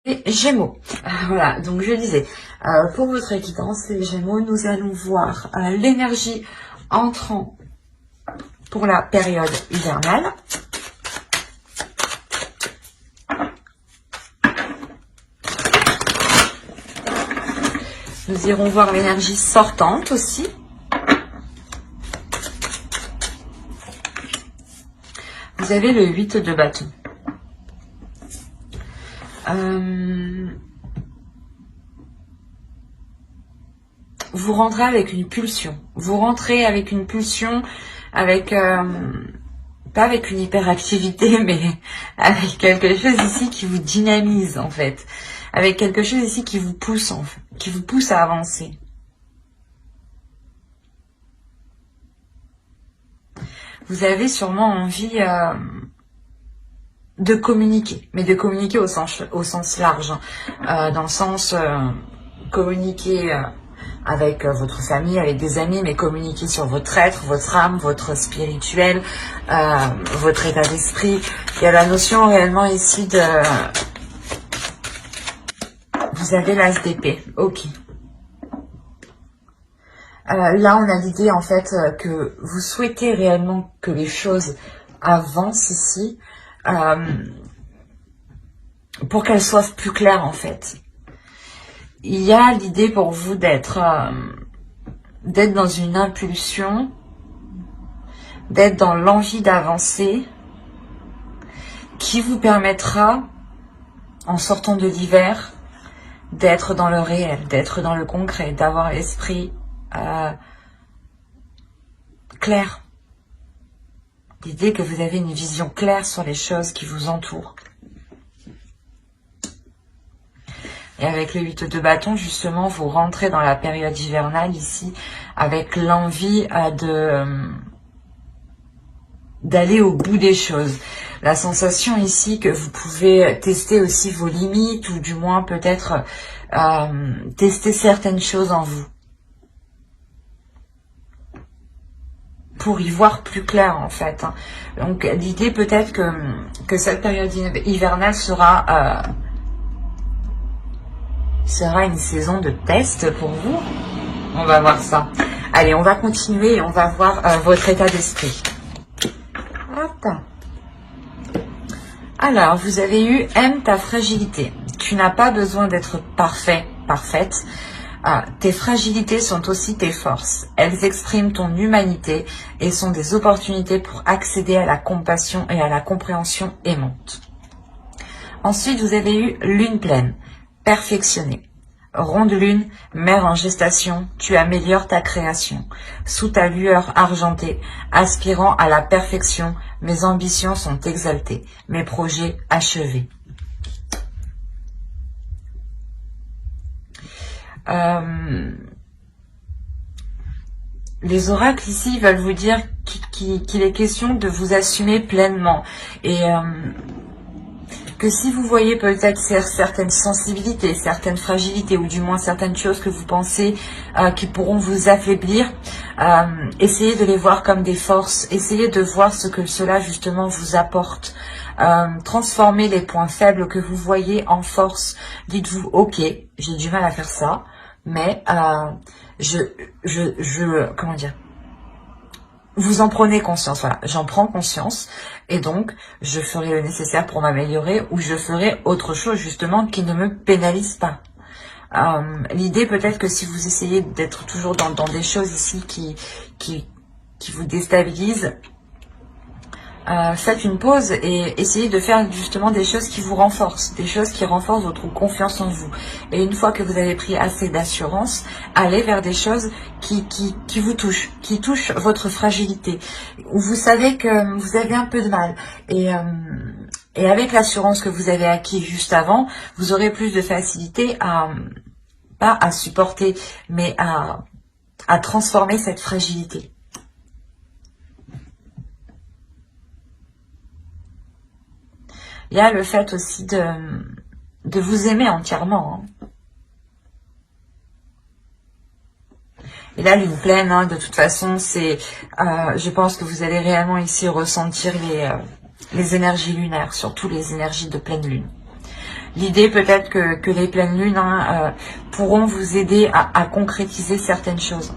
Et Gémeaux, voilà, donc je disais, pour votre équidance, les Gémeaux, nous allons voir l'énergie entrant pour la période hivernale. Nous irons voir l'énergie sortante aussi. Vous avez le 8 de bâton. Vous rentrez avec une pulsion. Vous rentrez avec une pulsion, avec pas avec une hyperactivité, mais avec quelque chose ici qui vous dynamise en fait, avec quelque chose ici qui vous pousse en fait, qui vous pousse à avancer. Vous avez sûrement envie de communiquer, mais de communiquer au sens large, dans le sens communiquer avec votre famille, avec des amis, mais communiquer sur votre être, votre âme, votre spirituel, votre état d'esprit. Il y a la notion réellement ici de... Vous avez l'as d'épée, ok. Là, on a l'idée en fait que vous souhaitez réellement que les choses avancent ici, pour qu'elles soient plus claires en fait. Il y a l'idée pour vous d'être dans une impulsion, d'être dans l'envie d'avancer, qui vous permettra, en sortant de l'hiver, d'être dans le réel, d'être dans le concret, d'avoir l'esprit clair. L'idée que vous avez une vision claire sur les choses qui vous entourent. Et avec le 8 de bâton, justement, vous rentrez dans la période hivernale ici, avec l'envie d'aller au bout des choses. La sensation ici que vous pouvez tester aussi vos limites, ou du moins peut-être tester certaines choses en vous. Pour y voir plus clair en fait. Donc l'idée peut-être que cette période hivernale sera une saison de test pour vous. On va voir ça. Allez, on va continuer et on va voir votre état d'esprit. Alors, vous avez eu « Aime ta fragilité ». Tu n'as pas besoin d'être parfait, parfaite. Tes fragilités sont aussi tes forces. Elles expriment ton humanité et sont des opportunités pour accéder à la compassion et à la compréhension aimante. Ensuite, vous avez eu lune pleine, perfectionnée. Ronde lune, mère en gestation, tu améliores ta création. Sous ta lueur argentée, aspirant à la perfection, mes ambitions sont exaltées, mes projets achevés. Les oracles ici veulent vous dire qu'il est question de vous assumer pleinement et que si vous voyez peut-être certaines sensibilités, certaines fragilités ou du moins certaines choses que vous pensez qui pourront vous affaiblir, essayez de les voir comme des forces, essayez de voir ce que cela justement vous apporte. Transformez les points faibles que vous voyez en force. Dites-vous, ok, j'ai du mal à faire ça, mais comment dire, vous en prenez conscience, voilà, j'en prends conscience et donc je ferai le nécessaire pour m'améliorer ou je ferai autre chose justement qui ne me pénalise pas. L'idée peut-être que si vous essayez d'être toujours dans des choses ici qui vous déstabilisent, faites une pause et essayez de faire justement des choses qui vous renforcent, des choses qui renforcent votre confiance en vous. Et une fois que vous avez pris assez d'assurance, allez vers des choses qui vous touchent, qui touchent votre fragilité, où vous savez que vous avez un peu de mal. Et avec l'assurance que vous avez acquis juste avant, vous aurez plus de facilité pas à supporter, mais à transformer cette fragilité. Il y a le fait aussi de vous aimer entièrement. Et là, lune pleine, de toute façon, c'est, je pense que vous allez réellement ici ressentir les énergies lunaires, surtout les énergies de pleine lune. L'idée peut-être que les pleines lunes pourront vous aider à concrétiser certaines choses.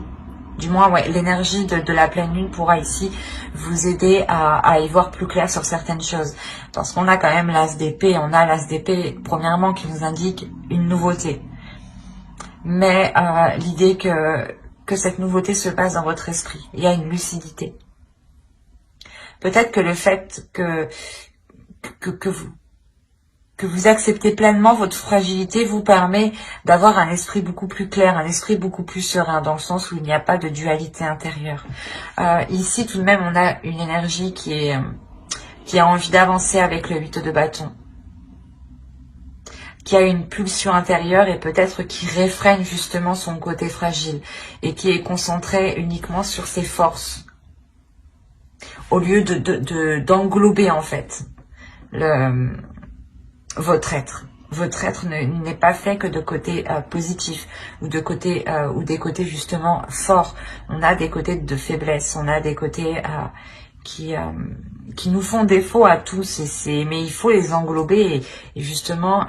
Du moins, ouais, l'énergie de la pleine lune pourra ici vous aider à y voir plus clair sur certaines choses. Parce qu'on a quand même l'as d'épée, on a l'as d'épée, premièrement, qui nous indique une nouveauté. Mais l'idée que cette nouveauté se passe dans votre esprit, il y a une lucidité. Peut-être que le fait que vous acceptez pleinement votre fragilité vous permet d'avoir un esprit beaucoup plus clair, un esprit beaucoup plus serein, dans le sens où il n'y a pas de dualité intérieure. Ici, tout de même, on a une énergie qui a envie d'avancer avec le 8 de bâton, qui a une pulsion intérieure et peut-être qui réfrène justement son côté fragile et qui est concentré uniquement sur ses forces, au lieu d'englober en fait votre être. Votre être n'est pas fait que de côtés positifs ou de côtés ou des côtés justement forts. On a des côtés de faiblesse, on a des côtés qui nous font défaut à tous, mais il faut les englober et justement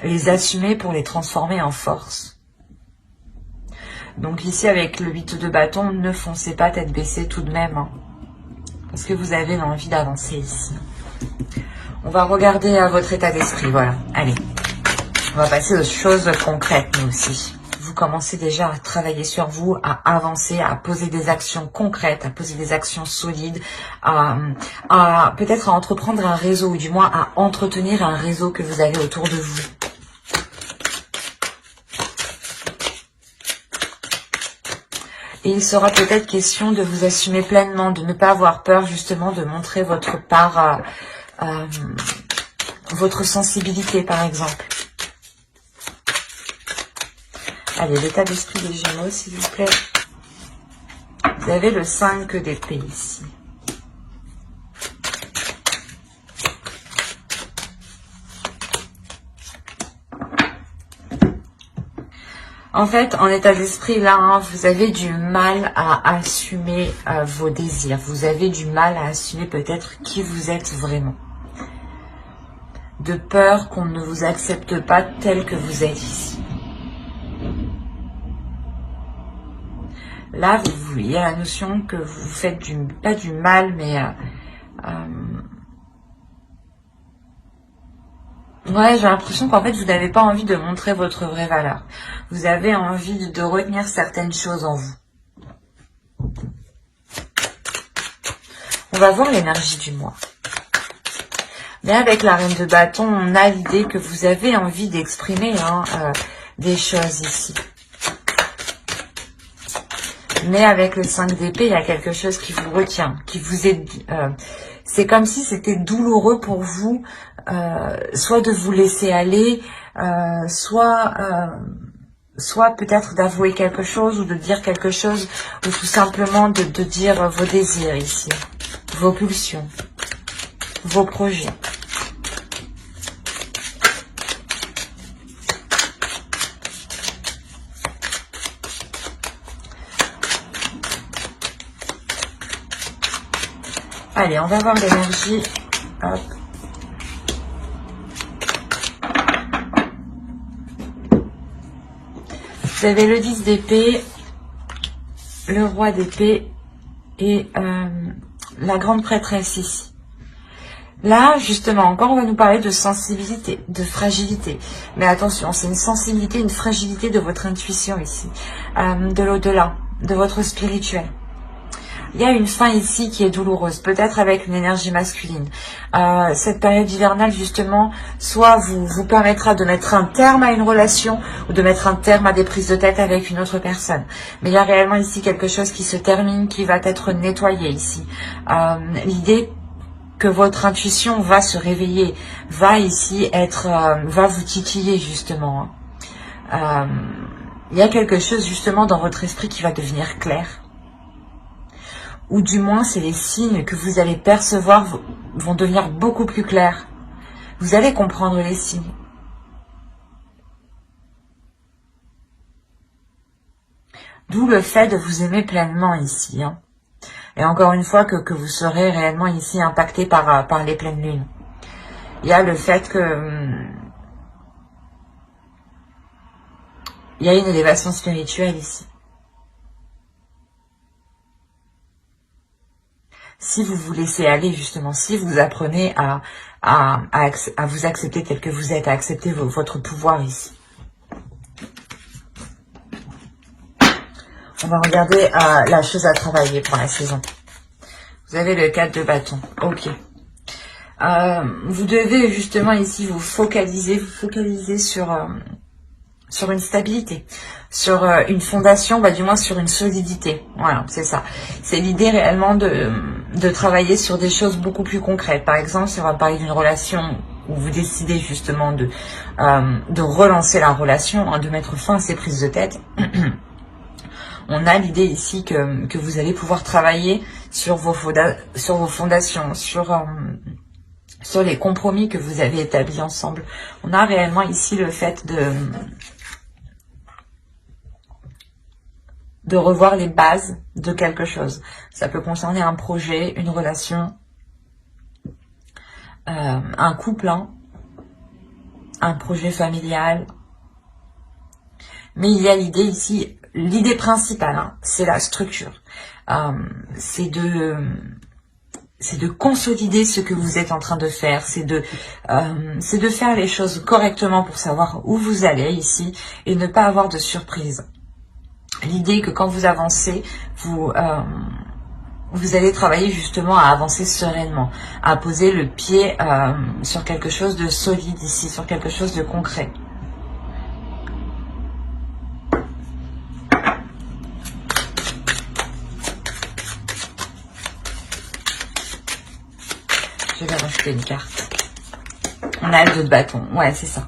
les assumer pour les transformer en force. Donc ici avec le 8 de bâton, ne foncez pas tête baissée tout de même, hein, parce que vous avez l'envie d'avancer ici. On va regarder à votre état d'esprit, voilà. Allez, on va passer aux choses concrètes, nous aussi. Vous commencez déjà à travailler sur vous, à avancer, à poser des actions concrètes, à poser des actions solides, peut-être à entreprendre un réseau, ou du moins à entretenir un réseau que vous avez autour de vous. Et il sera peut-être question de vous assumer pleinement, de ne pas avoir peur justement de montrer votre part, votre sensibilité par exemple. Allez, l'état d'esprit des Gémeaux, s'il vous plaît. Vous avez le 5 d'épée ici. En fait, en état d'esprit, là, hein, vous avez du mal à assumer vos désirs. Vous avez du mal à assumer peut-être qui vous êtes vraiment. De peur qu'on ne vous accepte pas tel que vous êtes ici. Là, il y a la notion que vous faites pas du mal, mais ouais, j'ai l'impression qu'en fait, vous n'avez pas envie de montrer votre vraie valeur. Vous avez envie de retenir certaines choses en vous. On va voir l'énergie du mois. Mais avec la reine de bâton, on a l'idée que vous avez envie d'exprimer des choses ici. Mais avec le 5 d'épée, il y a quelque chose qui vous retient, qui vous est... c'est comme si c'était douloureux pour vous, soit de vous laisser aller, soit peut-être d'avouer quelque chose ou de dire quelque chose, ou tout simplement de dire vos désirs ici, vos pulsions, vos projets. Allez, on va voir l'énergie. Hop. Vous avez le 10 d'épée, le roi d'épée et la grande prêtresse ici. Là, justement, encore, on va nous parler de sensibilité, de fragilité. Mais attention, c'est une sensibilité, une fragilité de votre intuition ici, de l'au-delà, de votre spirituel. Il y a une fin ici qui est douloureuse, peut-être avec une énergie masculine. Cette période hivernale, justement, soit vous permettra de mettre un terme à une relation ou de mettre un terme à des prises de tête avec une autre personne. Mais il y a réellement ici quelque chose qui se termine, qui va être nettoyé ici. L'idée que votre intuition va se réveiller, va ici va vous titiller, justement. Il y a quelque chose, justement, dans votre esprit qui va devenir clair. Ou du moins, c'est les signes que vous allez percevoir vont devenir beaucoup plus clairs. Vous allez comprendre les signes. D'où le fait de vous aimer pleinement ici. Hein. Et encore une fois, que vous serez réellement ici impacté par les pleines lunes. il y a le fait que il y a une élévation spirituelle ici. Si vous vous laissez aller, justement, si vous apprenez à vous accepter tel que vous êtes, à accepter votre pouvoir ici. On va regarder la chose à travailler pour la saison. Vous avez le 4 de bâton. Ok. Vous devez justement ici vous focaliser sur une stabilité, sur une fondation, du moins sur une solidité. Voilà, c'est ça. C'est l'idée réellement de travailler sur des choses beaucoup plus concrètes. Par exemple, si on va parler d'une relation où vous décidez justement de relancer la relation, de mettre fin à ces prises de tête, on a l'idée ici que vous allez pouvoir travailler sur vos fondations, sur les compromis que vous avez établis ensemble. On a réellement ici le fait de revoir les bases de quelque chose. Ça peut concerner un projet, une relation, un couple, un projet familial. Mais il y a l'idée ici, l'idée principale, c'est la structure. C'est de consolider ce que vous êtes en train de faire, c'est de faire les choses correctement pour savoir où vous allez ici et ne pas avoir de surprise. L'idée que quand vous avancez, vous allez travailler justement à avancer sereinement, à poser le pied sur quelque chose de solide ici, sur quelque chose de concret. Je vais rajouter une carte. On a le 2 de bâton. Ouais, c'est ça.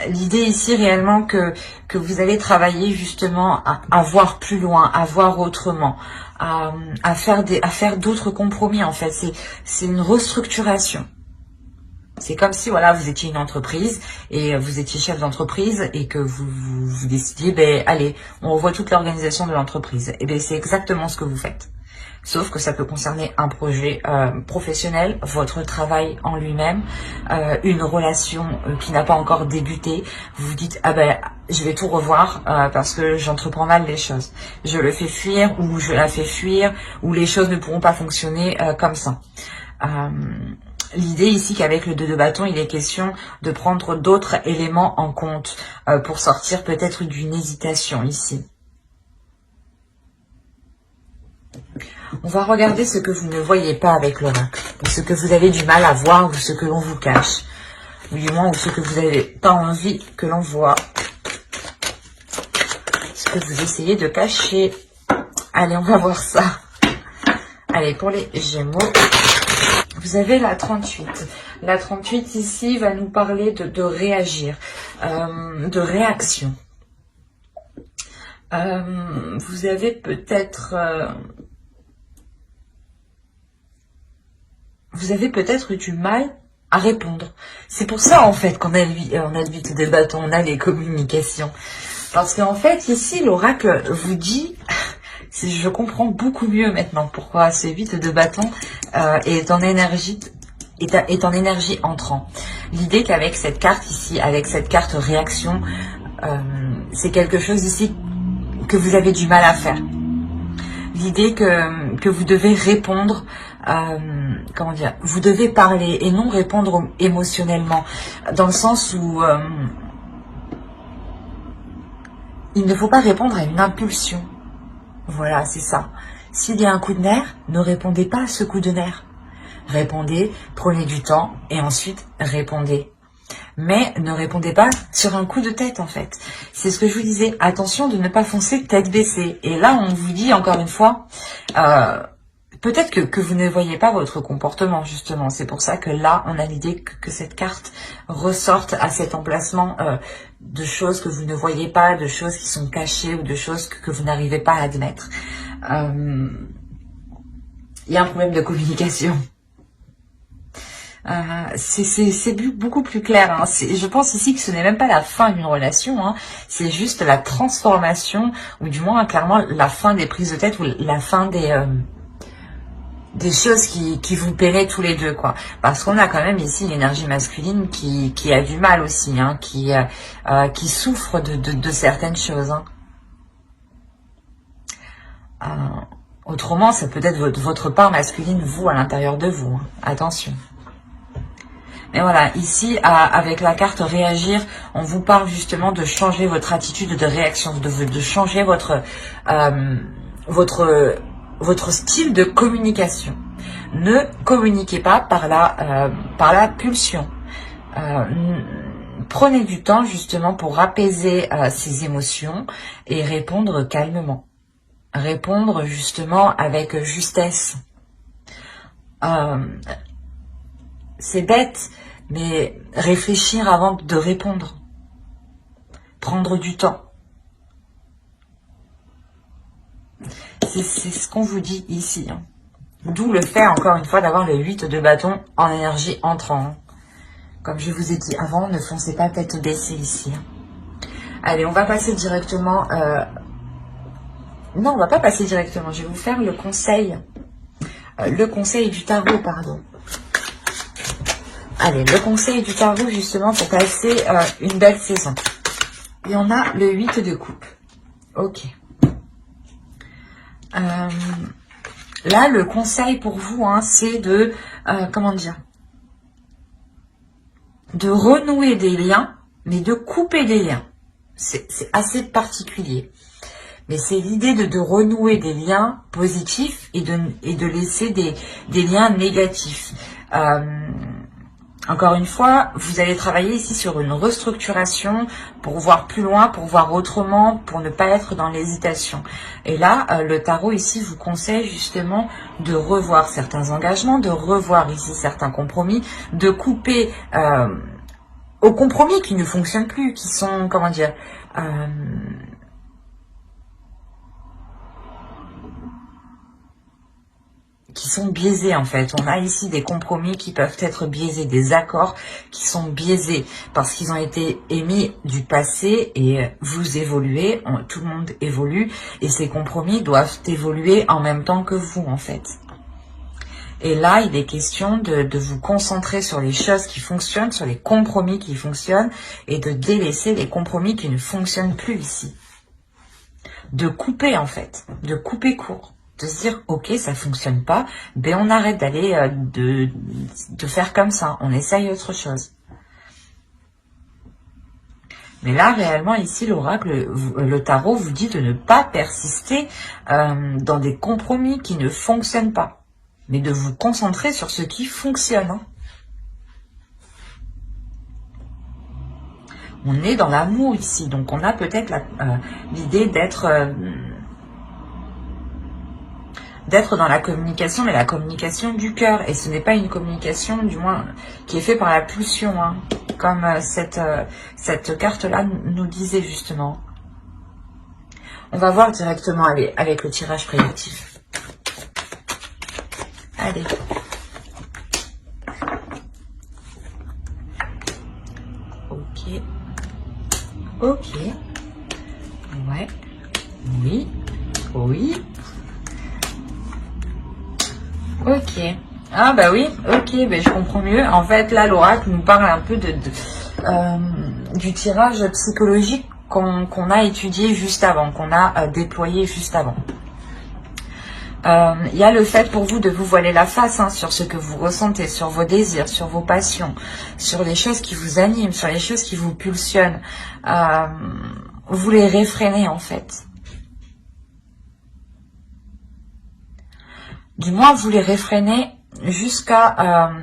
L'idée ici réellement que vous allez travailler justement à voir plus loin, à voir autrement, à faire d'autres compromis en fait. C'est une restructuration. C'est comme si voilà, vous étiez une entreprise et vous étiez chef d'entreprise et que vous décidiez, allez, on revoit toute l'organisation de l'entreprise. Et c'est exactement ce que vous faites. Sauf que ça peut concerner un projet professionnel, votre travail en lui-même, une relation qui n'a pas encore débuté. Vous vous dites, je vais tout revoir parce que j'entreprends mal les choses. Je le fais fuir ou je la fais fuir ou les choses ne pourront pas fonctionner comme ça. L'idée ici qu'avec le 2 de bâton, il est question de prendre d'autres éléments en compte pour sortir peut-être d'une hésitation ici. On va regarder ce que vous ne voyez pas avec l'oracle, ou ce que vous avez du mal à voir, ou ce que l'on vous cache, ou du moins, ou ce que vous n'avez pas envie que l'on voit, ce que vous essayez de cacher. Allez, on va voir ça. Allez, pour les Gémeaux, vous avez la 38. La 38 ici va nous parler de réagir, de réaction. Vous avez peut-être... vous avez peut-être eu du mal à répondre. C'est pour ça, en fait, qu'on a le 8 de bâton, on a les communications. Parce qu'en fait, ici, l'oracle vous dit, je comprends beaucoup mieux maintenant pourquoi ce 8 de bâton est en énergie entrant. L'idée qu'avec cette carte ici, avec cette carte réaction, c'est quelque chose ici que vous avez du mal à faire. L'idée que vous devez répondre, comment dire, vous devez parler et non répondre émotionnellement, dans le sens où il ne faut pas répondre à une impulsion. Voilà, c'est ça. S'il y a un coup de nerf, ne répondez pas à ce coup de nerf. Répondez, prenez du temps et ensuite répondez. Mais ne répondez pas sur un coup de tête en fait. C'est ce que je vous disais, attention de ne pas foncer tête baissée. Et là on vous dit encore une fois, peut-être que vous ne voyez pas votre comportement justement. C'est pour ça que là on a l'idée que cette carte ressorte à cet emplacement de choses que vous ne voyez pas, de choses qui sont cachées ou de choses que vous n'arrivez pas à admettre. Il y a un problème de communication. C'est beaucoup plus clair. Hein. Je pense ici que ce n'est même pas la fin d'une relation. Hein. C'est juste la transformation, ou du moins clairement la fin des prises de tête ou la fin des des choses qui vous plairaient tous les deux, quoi. Parce qu'on a quand même ici l'énergie masculine qui a du mal aussi, hein, qui souffre de certaines choses. Hein. Autrement, ça peut être votre part masculine, vous, à l'intérieur de vous. Hein. Attention. Mais voilà, ici, avec la carte réagir, on vous parle justement de changer votre attitude de réaction, de changer votre style de communication. Ne communiquez pas par la pulsion. Prenez du temps justement pour apaiser ces émotions et répondre calmement. Répondre justement avec justesse. C'est bête, mais réfléchir avant de répondre. Prendre du temps. C'est ce qu'on vous dit ici. Hein. D'où le fait, encore une fois, d'avoir le 8 de bâton en énergie entrant. Comme je vous ai dit avant, ne foncez pas tête baissée ici. Allez, on va passer directement... Non, on va pas passer directement. Je vais vous faire le conseil. Le conseil du tarot, pardon. Allez, le conseil du tarot, justement, pour passer une belle saison. Et on a le 8 de coupe. Ok. Là, le conseil pour vous, hein, c'est de, comment dire, de renouer des liens, mais de couper des liens. C'est assez particulier. Mais c'est l'idée de renouer des liens positifs et de laisser des liens négatifs. Encore une fois, vous allez travailler ici sur une restructuration pour voir plus loin, pour voir autrement, pour ne pas être dans l'hésitation. Et là, le tarot ici vous conseille justement de revoir certains engagements, de revoir ici certains compromis, de couper aux compromis qui ne fonctionnent plus, qui sont, comment dire, qui sont biaisés en fait. On a ici des compromis qui peuvent être biaisés, des accords qui sont biaisés parce qu'ils ont été émis du passé et vous évoluez, tout le monde évolue et ces compromis doivent évoluer en même temps que vous en fait. Et là, il est question de vous concentrer sur les choses qui fonctionnent, sur les compromis qui fonctionnent et de délaisser les compromis qui ne fonctionnent plus ici. De couper en fait, de couper court. De se dire, ok, ça fonctionne pas, ben on arrête d'aller, de faire comme ça, on essaye autre chose. Mais là, réellement, ici, l'oracle, le tarot vous dit de ne pas persister dans des compromis qui ne fonctionnent pas, mais de vous concentrer sur ce qui fonctionne. Hein. On est dans l'amour ici, donc on a peut-être l'idée d'être dans la communication, mais la communication du cœur. Et ce n'est pas une communication, du moins, qui est faite par la pulsion, hein, comme cette carte-là nous disait justement. On va voir directement avec le tirage prédictif. Allez. Ok. Ok. Ouais. Oui. Oui. Ok. Ah bah oui, ok, bah je comprends mieux. En fait, là, l'oracle nous parle un peu du tirage psychologique qu'on a étudié juste avant, qu'on a déployé juste avant. Il y a le fait pour vous de vous voiler la face hein, sur ce que vous ressentez, sur vos désirs, sur vos passions, sur les choses qui vous animent, sur les choses qui vous pulsionnent. Vous les réfrénez en fait. Du moins, vous les réfrénez jusqu'à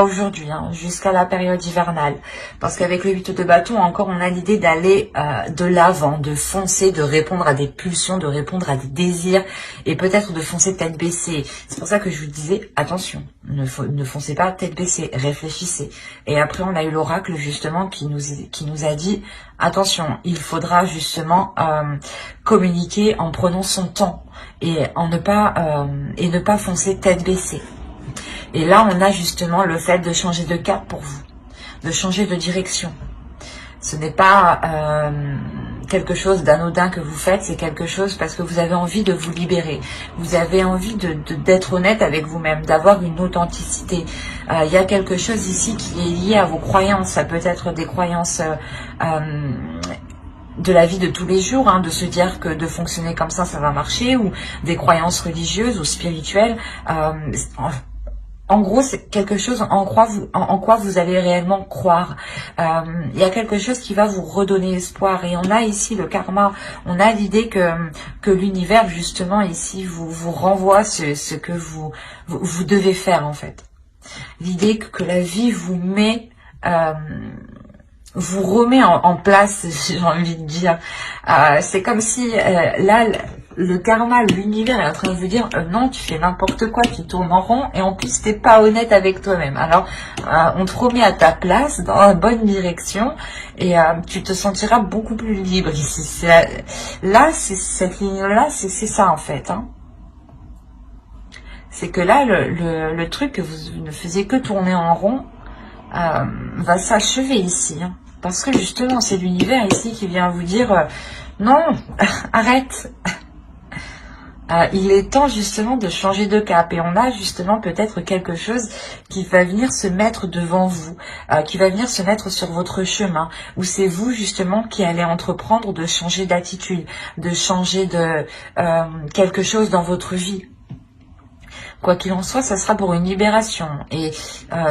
aujourd'hui, hein, jusqu'à la période hivernale. Parce qu'avec le 8 de bâton, encore, on a l'idée d'aller de l'avant, de foncer, de répondre à des pulsions, de répondre à des désirs, et peut-être de foncer tête baissée. C'est pour ça que je vous disais, attention, ne foncez pas tête baissée, réfléchissez. Et après, on a eu l'oracle, justement, qui nous a dit, attention, il faudra justement communiquer en prenant son temps, et ne pas foncer tête baissée. Et là, on a justement le fait de changer de cap pour vous, de changer de direction. Ce n'est pas quelque chose d'anodin que vous faites, c'est quelque chose parce que vous avez envie de vous libérer. Vous avez envie d'être honnête avec vous-même, d'avoir une authenticité. Il y a quelque chose ici qui est lié à vos croyances. Ça peut être des croyances de la vie de tous les jours, hein, de se dire que de fonctionner comme ça va marcher, ou des croyances religieuses ou spirituelles. En gros, c'est quelque chose en quoi vous allez réellement croire. Il y a quelque chose qui va vous redonner espoir. Et on a ici le karma, on a l'idée que l'univers, justement, ici, vous renvoie ce que vous devez faire, en fait. L'idée que la vie vous met... vous remet en place, j'ai envie de dire. C'est comme si, là... Le karma, l'univers est en train de vous dire non, tu fais n'importe quoi, tu tournes en rond et en plus t'es pas honnête avec toi-même. Alors on te remet à ta place dans la bonne direction et tu te sentiras beaucoup plus libre. Là, cette ligne-là, c'est ça en fait. Hein. C'est que là, le truc que vous ne faisiez que tourner en rond va s'achever ici. Hein. Parce que justement, c'est l'univers ici qui vient vous dire non, arrête. Il est temps justement de changer de cap et on a justement peut-être quelque chose qui va venir se mettre devant vous, qui va venir se mettre sur votre chemin, où c'est vous justement qui allez entreprendre de changer d'attitude, de changer de quelque chose dans votre vie. Quoi qu'il en soit, ça sera pour une libération. Et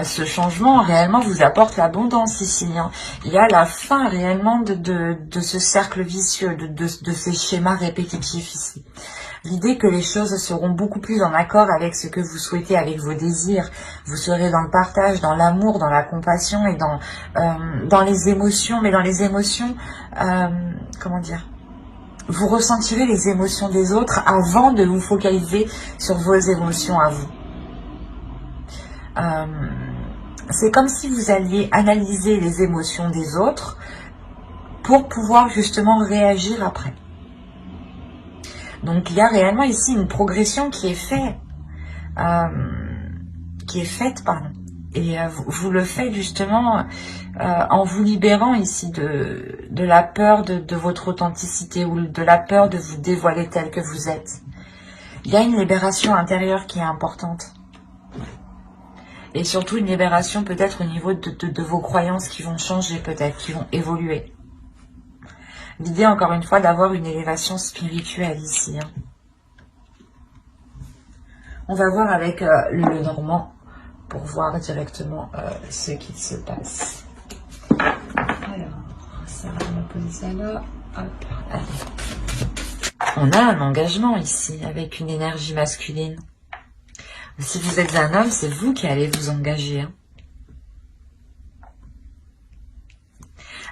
ce changement réellement vous apporte l'abondance ici. Hein. Il y a la fin réellement de ce cercle vicieux, de ces schémas répétitifs ici. L'idée que les choses seront beaucoup plus en accord avec ce que vous souhaitez, avec vos désirs. Vous serez dans le partage, dans l'amour, dans la compassion et dans les émotions. Mais dans les émotions, comment dire ? Vous ressentirez les émotions des autres avant de vous focaliser sur vos émotions à vous. C'est comme si vous alliez analyser les émotions des autres pour pouvoir justement réagir après. Donc il y a réellement ici une progression qui est faite, et vous le faites justement en vous libérant ici de la peur de votre authenticité ou de la peur de vous dévoiler tel que vous êtes. Il y a une libération intérieure qui est importante. Et surtout une libération peut-être au niveau de vos croyances qui vont changer peut-être, qui vont évoluer. L'idée encore une fois d'avoir une élévation spirituelle ici. Hein. On va voir avec le Normand pour voir directement ce qu'il se passe. Alors, ça va me poser ça là. Hop, allez. On a un engagement ici avec une énergie masculine. Si vous êtes un homme, c'est vous qui allez vous engager. Hein.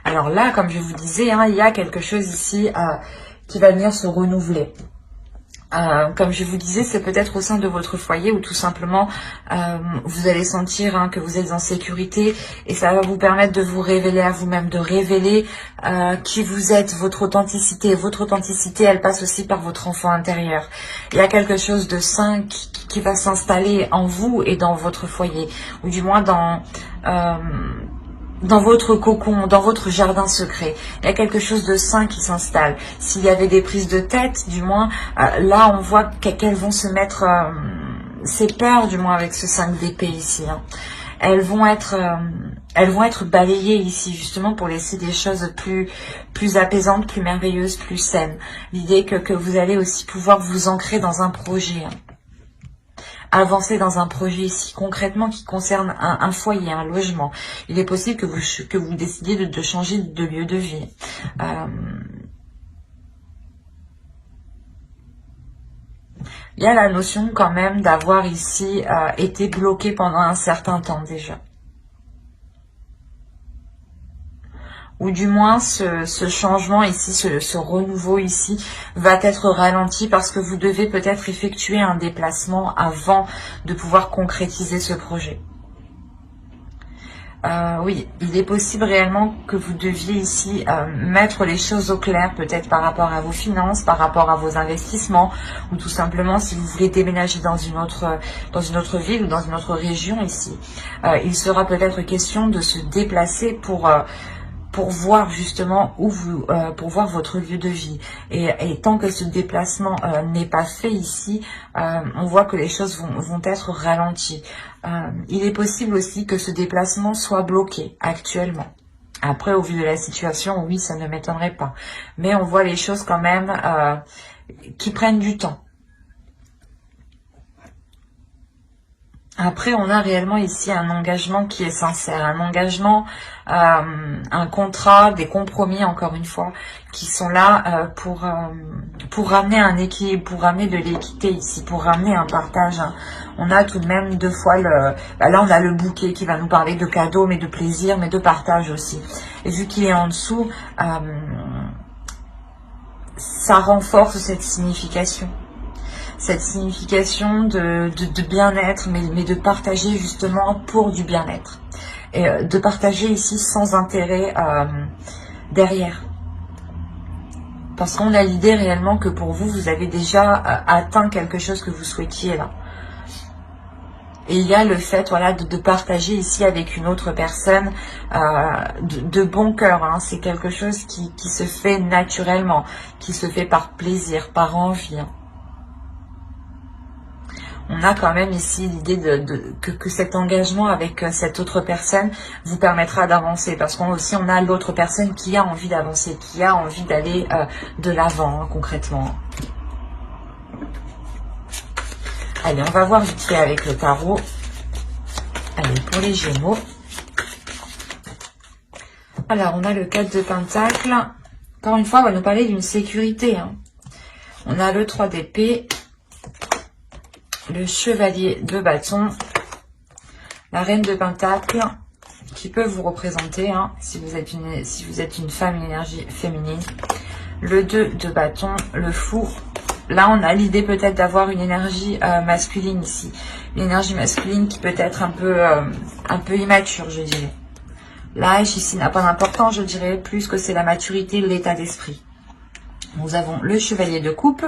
Alors là, comme je vous disais, hein, il y a quelque chose ici qui va venir se renouveler. Comme je vous disais, c'est peut-être au sein de votre foyer où tout simplement vous allez sentir hein, que vous êtes en sécurité et ça va vous permettre de vous révéler à vous-même, de révéler qui vous êtes, votre authenticité. Votre authenticité, elle passe aussi par votre enfant intérieur. Il y a quelque chose de sain qui va s'installer en vous et dans votre foyer, ou du moins dans votre cocon, dans votre jardin secret. Il y a quelque chose de sain qui s'installe. S'il y avait des prises de tête, du moins, là, on voit qu'elles vont se mettre... ces peurs, du moins, avec ce 5 d'épée ici. Hein. Elles vont être balayées ici, justement, pour laisser des choses plus apaisantes, plus merveilleuses, plus saines. L'idée que vous allez aussi pouvoir vous ancrer dans un projet. Hein. Avancer dans un projet ici concrètement qui concerne un foyer, un logement. Il est possible que vous décidiez de changer de lieu de vie. Il y a la notion quand même d'avoir ici été bloqué pendant un certain temps déjà. Ou du moins ce changement ici, ce renouveau ici va être ralenti parce que vous devez peut-être effectuer un déplacement avant de pouvoir concrétiser ce projet. Oui, il est possible réellement que vous deviez ici mettre les choses au clair, peut-être par rapport à vos finances, par rapport à vos investissements, ou tout simplement si vous voulez déménager dans une autre ville ou dans une autre région ici. Il sera peut-être question de se déplacer pour pour voir justement où vous, pour voir votre lieu de vie. Et tant que ce déplacement n'est pas fait ici, on voit que les choses vont être ralenties. Il est possible aussi que ce déplacement soit bloqué actuellement. Après, au vu de la situation, oui, ça ne m'étonnerait pas. Mais on voit les choses quand même qui prennent du temps. Après, on a réellement ici un engagement qui est sincère, un engagement, un contrat, des compromis, encore une fois, qui sont là pour ramener un équilibre, pour ramener de l'équité ici, pour ramener un partage. On a tout de même deux fois là on a le bouquet qui va nous parler de cadeaux, mais de plaisir, mais de partage aussi. Et vu qu'il est en dessous, ça renforce cette signification. Cette signification de bien-être, mais de partager justement pour du bien-être. Et de partager ici sans intérêt derrière. Parce qu'on a l'idée réellement que pour vous, vous avez déjà atteint quelque chose que vous souhaitiez là. Et il y a le fait, voilà, de partager ici avec une autre personne de bon cœur. Hein. C'est quelque chose qui se fait naturellement, qui se fait par plaisir, par envie. Hein. On a quand même ici l'idée que cet engagement avec cette autre personne vous permettra d'avancer. Parce qu'on aussi on a l'autre personne qui a envie d'avancer, qui a envie d'aller de l'avant, hein, concrètement. Allez, on va voir vite fait avec le tarot. Allez, pour les Gémeaux. Alors, on a le 4 de Pentacle. Encore une fois, on va nous parler d'une sécurité. Hein. On a le 3 d'épée. Le chevalier de bâton, la reine de pentacle, qui peut vous représenter, hein, si vous êtes une femme, une énergie féminine, le 2 de bâton, le fou. Là, on a l'idée peut-être d'avoir une énergie masculine ici, une énergie masculine qui peut être un peu immature, je dirais. L'âge ici n'a pas d'importance, je dirais plus que c'est la maturité, l'état d'esprit. Nous avons le chevalier de coupe.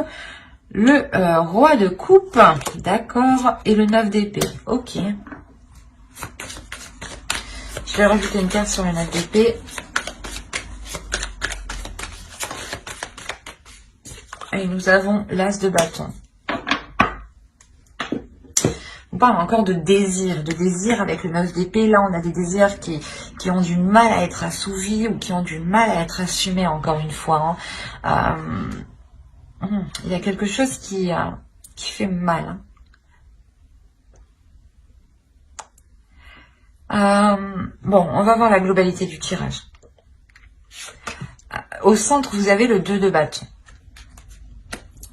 Le roi de coupe, d'accord, et le 9 d'épée, ok. Je vais rajouter une carte sur le 9 d'épée. Et nous avons l'as de bâton. On parle encore de désir avec le 9 d'épée. Là, on a des désirs qui ont du mal à être assouvis ou qui ont du mal à être assumés, encore une fois. Hein. Il y a quelque chose qui fait mal. Bon, on va voir la globalité du tirage. Au centre, vous avez le 2 de bâton.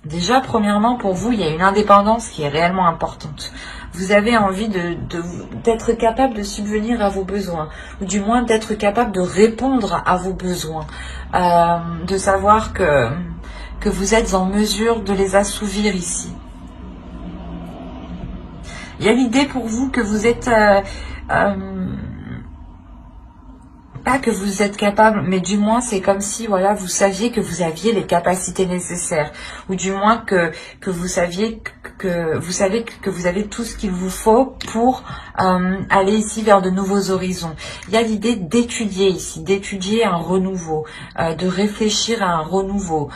Déjà, premièrement, pour vous, il y a une indépendance qui est réellement importante. Vous avez envie d'être capable de subvenir à vos besoins, ou du moins d'être capable de répondre à vos besoins, de savoir que vous êtes en mesure de les assouvir ici. Il y a l'idée pour vous que vous êtes... pas que vous êtes capable, mais du moins c'est comme si voilà vous saviez que vous aviez les capacités nécessaires, ou du moins que vous saviez que vous avez tout ce qu'il vous faut pour aller ici vers de nouveaux horizons. Il y a l'idée d'étudier ici, d'étudier un renouveau, de réfléchir à un renouveau.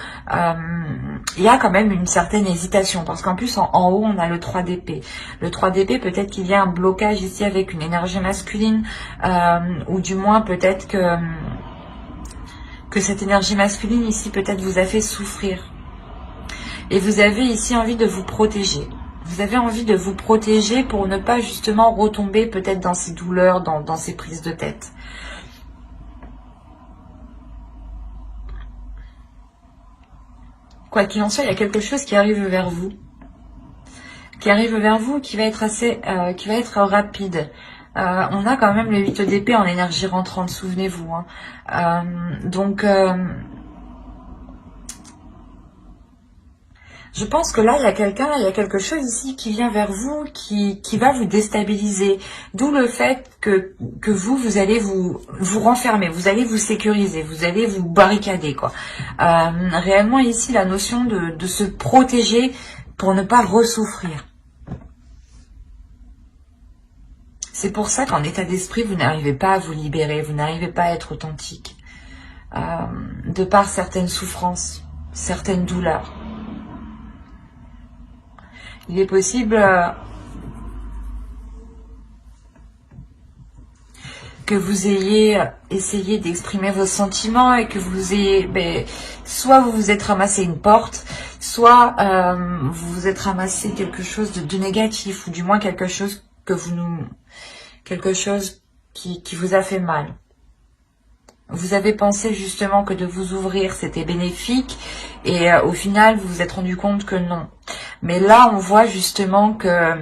Il y a quand même une certaine hésitation, parce qu'en plus en haut on a le 3 d'épée. Le 3 d'épée, peut-être qu'il y a un blocage ici avec une énergie masculine, ou du moins peut-être que cette énergie masculine ici peut-être vous a fait souffrir. Et vous avez ici envie de vous protéger. Vous avez envie de vous protéger pour ne pas justement retomber peut-être dans ces douleurs, dans ces prises de tête. Quoi qu'il en soit, il y a quelque chose qui arrive vers vous. Qui arrive vers vous, qui va être qui va être rapide. On a quand même le 8 d'épée en énergie rentrante, souvenez-vous. Hein. Je pense que là, il y a quelque chose ici qui vient vers vous, qui va vous déstabiliser. D'où le fait que vous allez vous renfermer, vous allez vous sécuriser, vous allez vous barricader, quoi. Réellement ici, la notion de se protéger pour ne pas ressouffrir. C'est pour ça qu'en état d'esprit, vous n'arrivez pas à vous libérer, vous n'arrivez pas à être authentique. de par certaines souffrances, certaines douleurs. Il est possible que vous ayez essayé d'exprimer vos sentiments et que vous ayez, soit vous vous êtes ramassé une porte, soit vous vous êtes ramassé quelque chose de négatif, ou du moins quelque chose qui vous a fait mal. Vous avez pensé justement que de vous ouvrir c'était bénéfique, et au final vous vous êtes rendu compte que non. Mais là on voit justement que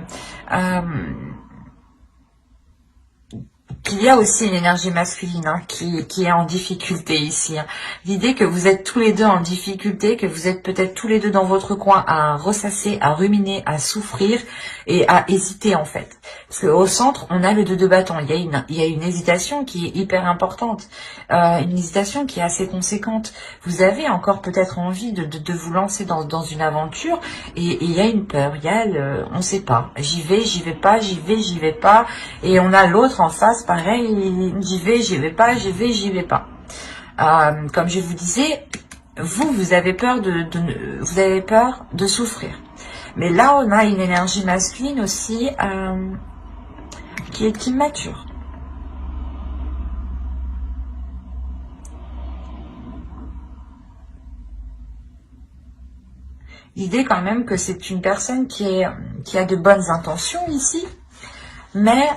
qu'il y a aussi une énergie masculine qui est en difficulté ici. L'idée que vous êtes tous les deux en difficulté, que vous êtes peut-être tous les deux dans votre coin à ressasser, à ruminer, à souffrir et à hésiter en fait. Parce qu'au centre, on a le 2 de bâton. Il y a une hésitation qui est hyper importante, une hésitation qui est assez conséquente. Vous avez encore peut-être envie de vous lancer dans une aventure, et il y a une peur, il y a on ne sait pas. J'y vais pas, j'y vais pas. Et on a l'autre en face, pareil, j'y vais pas, j'y vais pas. Comme je vous disais, vous avez peur vous avez peur de souffrir. Mais là, on a une énergie masculine aussi qui est immature. L'idée quand même que c'est une personne qui a de bonnes intentions ici, mais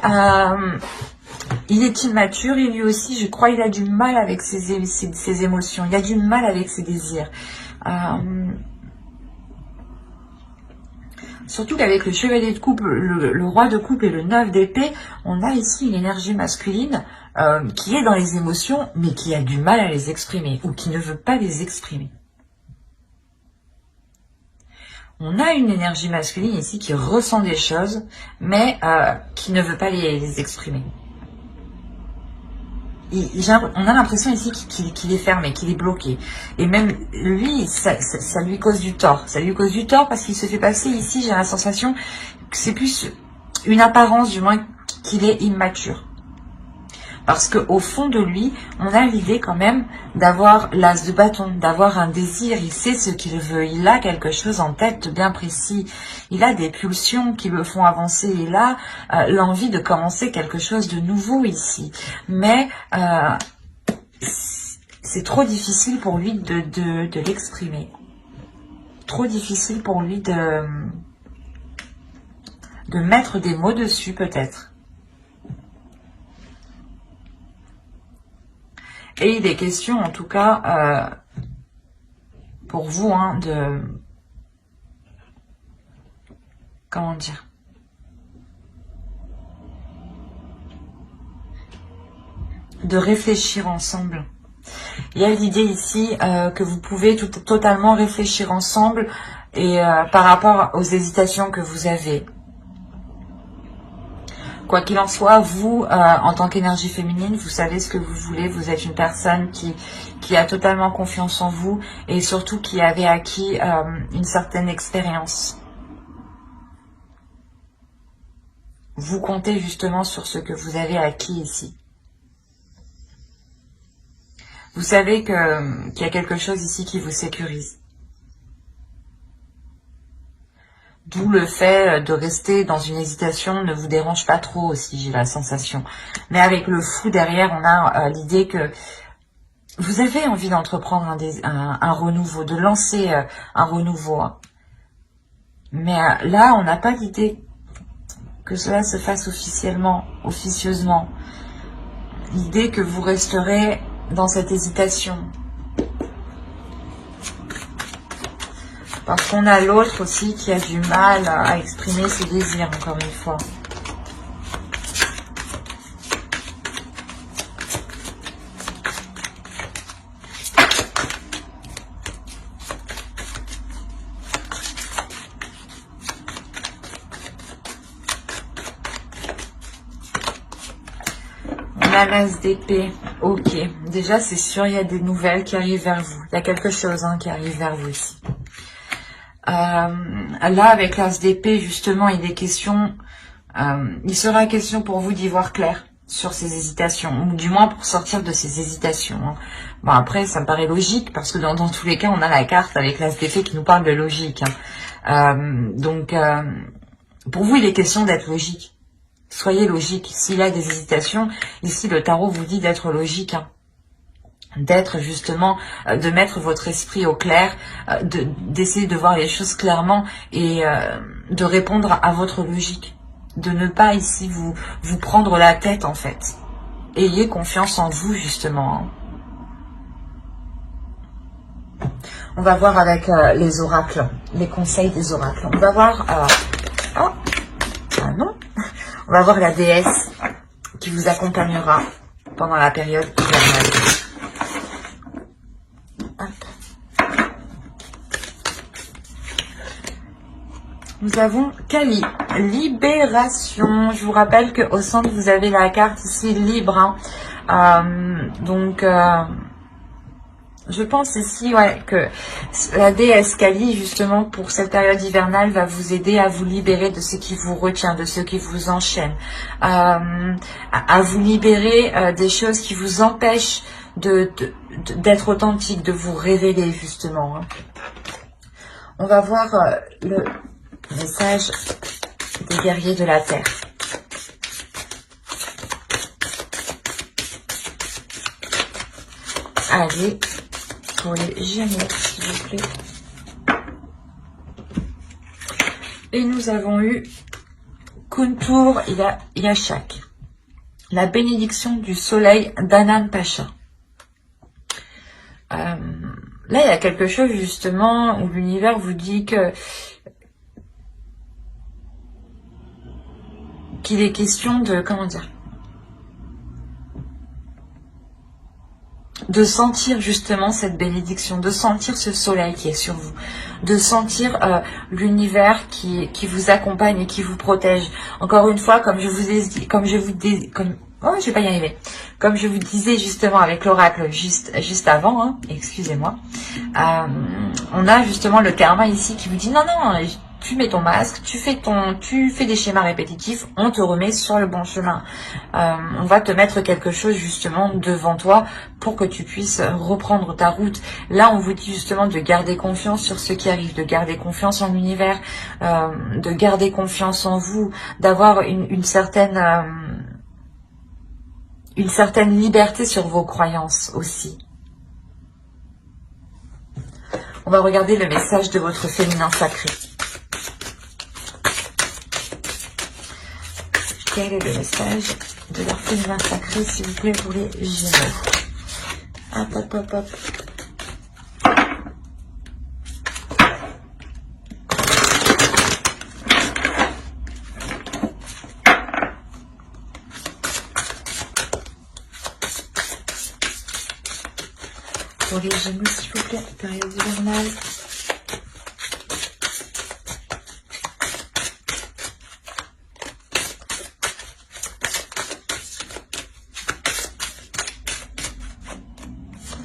il est immature, et lui aussi, je crois, il a du mal avec ses émotions, il a du mal avec ses désirs. Surtout qu'avec le chevalier de coupe, le roi de coupe et le 9 d'épée, on a ici une énergie masculine qui est dans les émotions, mais qui a du mal à les exprimer, ou qui ne veut pas les exprimer. On a une énergie masculine ici qui ressent des choses, mais qui ne veut pas les exprimer. On a l'impression ici qu'il est fermé, qu'il est bloqué. Et même lui, ça lui cause du tort. Ça lui cause du tort parce qu'il se fait passer ici, j'ai la sensation que c'est plus une apparence, du moins, qu'il est immature. Parce qu'au fond de lui, on a l'idée quand même d'avoir l'as de bâton, d'avoir un désir. Il sait ce qu'il veut, il a quelque chose en tête bien précis. Il a des pulsions qui le font avancer. Il a l'envie de commencer quelque chose de nouveau ici. Mais c'est trop difficile pour lui de l'exprimer. Trop difficile pour lui de mettre des mots dessus peut-être. Et il est question, en tout cas, pour vous, comment dire, de réfléchir ensemble. Il y a l'idée ici que vous pouvez totalement réfléchir ensemble, et par rapport aux hésitations que vous avez. Quoi qu'il en soit, vous, en tant qu'énergie féminine, vous savez ce que vous voulez. Vous êtes une personne qui a totalement confiance en vous, et surtout qui avait acquis une certaine expérience. Vous comptez justement sur ce que vous avez acquis ici. Vous savez qu'il y a quelque chose ici qui vous sécurise. D'où le fait de rester dans une hésitation ne vous dérange pas trop aussi, j'ai la sensation. Mais avec le fou derrière, on a l'idée que vous avez envie d'entreprendre un renouveau, de lancer un renouveau. Mais là, on n'a pas l'idée que cela se fasse officieusement. L'idée que vous resterez dans cette hésitation. Parce qu'on a l'autre aussi qui a du mal à exprimer ses désirs, encore une fois. On a l'as d'épée. Ok. Déjà, c'est sûr, il y a des nouvelles qui arrivent vers vous. Il y a quelque chose qui arrive vers vous ici. Là, avec l'as d'épée, justement, il sera question pour vous d'y voir clair. sur ces hésitations, ou du moins pour sortir de ces hésitations. Hein. Bon, après, ça me paraît logique, parce que dans tous les cas, on a la carte avec l'as d'épée qui nous parle de logique. Hein. Pour vous, il est question d'être logique. Soyez logique. S'il y a des hésitations, ici, le tarot vous dit d'être logique. Hein. D'être justement, de mettre votre esprit au clair, d'essayer de voir les choses clairement et de répondre à votre logique. De ne pas ici vous prendre la tête en fait. Ayez confiance en vous justement. On va voir avec les oracles, les conseils des oracles. On va voir... oh, ah non. On va voir la déesse qui vous accompagnera pendant la période hivernale. Nous avons Kali, libération. Je vous rappelle qu'au centre, vous avez la carte ici, libre. Hein. Je pense ici que la déesse Kali, justement, pour cette période hivernale, va vous aider à vous libérer de ce qui vous retient, de ce qui vous enchaîne. À vous libérer des choses qui vous empêchent d'être authentique, de vous révéler, justement. Hein. On va voir le message des guerriers de la Terre. Allez, pour les Gémeaux, s'il vous plaît. Et nous avons eu Kuntur Yashak, la bénédiction du soleil d'Anan Pacha. Là, il y a quelque chose justement où l'univers vous dit qu'il est question de, comment dire, de sentir justement cette bénédiction, de sentir ce soleil qui est sur vous, de sentir l'univers qui vous accompagne et qui vous protège. Encore une fois, comme je vous ai dit, comme je vais pas y arriver. Comme je vous disais justement avec l'oracle juste avant, hein, excusez-moi, on a justement le karma ici qui vous dit non, tu mets ton masque, tu fais des schémas répétitifs, on te remet sur le bon chemin. On va te mettre quelque chose justement devant toi pour que tu puisses reprendre ta route. Là, on vous dit justement de garder confiance sur ce qui arrive, de garder confiance en l'univers, de garder confiance en vous, d'avoir une certaine liberté sur vos croyances aussi. On va regarder le message de votre féminin sacré. Quel est le message de leur féminin sacré, s'il vous plaît, pour les Gémeaux? Hop, hop, hop, hop. Pour les Gémeaux, s'il vous plaît, période hivernale.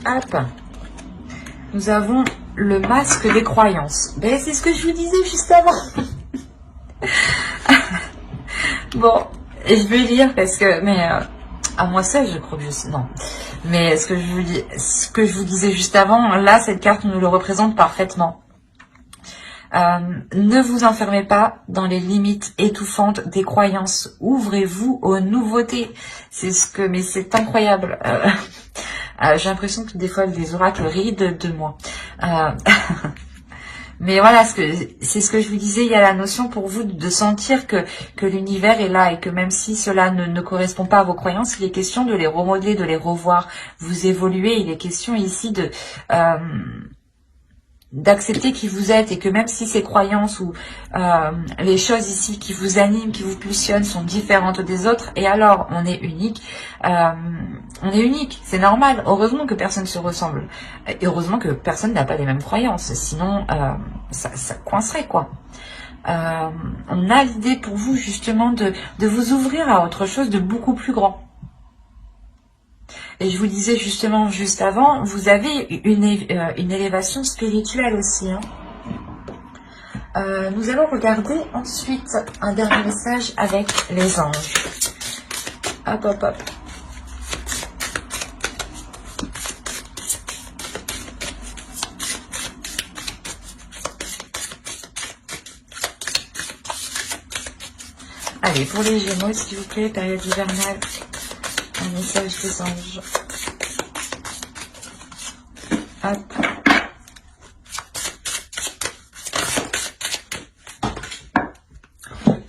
Hop. Nous avons le masque des croyances. Ben, c'est ce que je vous disais juste avant. Bon, je vais lire parce que... Mais à moi seule, je crois que je sais... Non. Mais ce que je vous disais juste avant, là, cette carte nous le représente parfaitement. Ne vous enfermez pas dans les limites étouffantes des croyances. Ouvrez-vous aux nouveautés. Mais c'est incroyable. J'ai l'impression que des fois, les oracles rient de moi. Mais voilà, c'est ce que je vous disais, il y a la notion pour vous de sentir que l'univers est là et que même si cela ne correspond pas à vos croyances, il est question de les remodeler, de les revoir. Vous évoluez, il est question ici d'accepter qui vous êtes et que même si ces croyances ou les choses ici qui vous animent, qui vous pulsionnent sont différentes des autres, et alors on est unique, c'est normal. Heureusement que personne se ressemble et heureusement que personne n'a pas les mêmes croyances, sinon ça coincerait quoi. On a l'idée pour vous justement de vous ouvrir à autre chose de beaucoup plus grand. Et je vous disais justement juste avant, vous avez une élévation spirituelle aussi. Hein. Nous allons regarder ensuite un dernier message avec les anges. Hop, hop, hop. Allez, pour les Gémeaux, s'il vous plaît, période hivernale, un message des anges. Hop.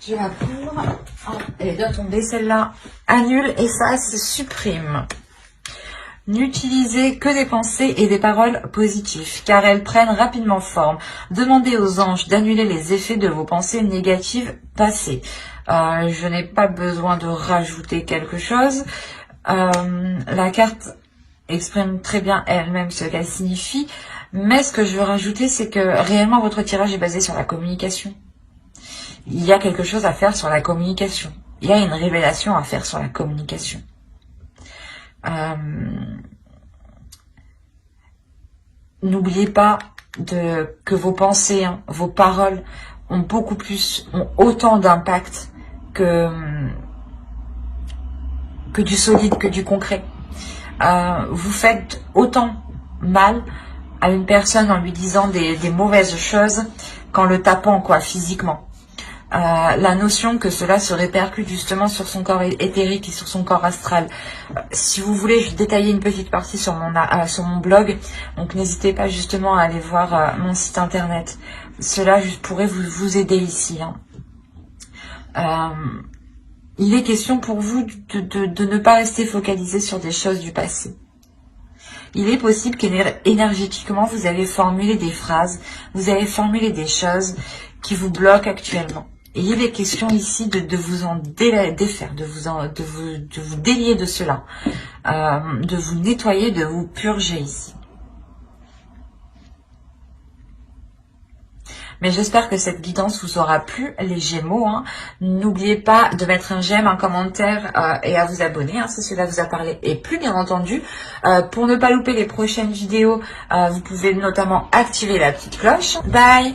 Je la couvre. Oh, elle est bien tombée, celle-là. Annule, efface, supprime. N'utilisez que des pensées et des paroles positives, car elles prennent rapidement forme. Demandez aux anges d'annuler les effets de vos pensées négatives passées. Je n'ai pas besoin de rajouter quelque chose. La carte exprime très bien elle-même ce qu'elle signifie, mais ce que je veux rajouter, c'est que réellement votre tirage est basé sur la communication. Il y a quelque chose à faire sur la communication. Il y a une révélation à faire sur la communication. N'oubliez pas que vos pensées, hein, vos paroles ont autant d'impact que du solide, que du concret. Vous faites autant mal à une personne en lui disant des mauvaises choses qu'en le tapant, quoi, physiquement. La notion que cela se répercute justement sur son corps éthérique et sur son corps astral. Si vous voulez, je vais détailler une petite partie sur mon blog, donc n'hésitez pas justement à aller voir mon site internet. Cela pourrait vous aider ici. Hein. Il est question pour vous de ne pas rester focalisé sur des choses du passé. Il est possible qu'énergétiquement, vous avez formulé des phrases, vous avez formulé des choses qui vous bloquent actuellement. Et il est question ici de vous en défaire, de vous délier de cela, de vous nettoyer, de vous purger ici. Mais j'espère que cette guidance vous aura plu, les Gémeaux. Hein. N'oubliez pas de mettre un j'aime, un commentaire et à vous abonner hein, si cela vous a parlé et plu, bien entendu. Pour ne pas louper les prochaines vidéos, vous pouvez notamment activer la petite cloche. Bye!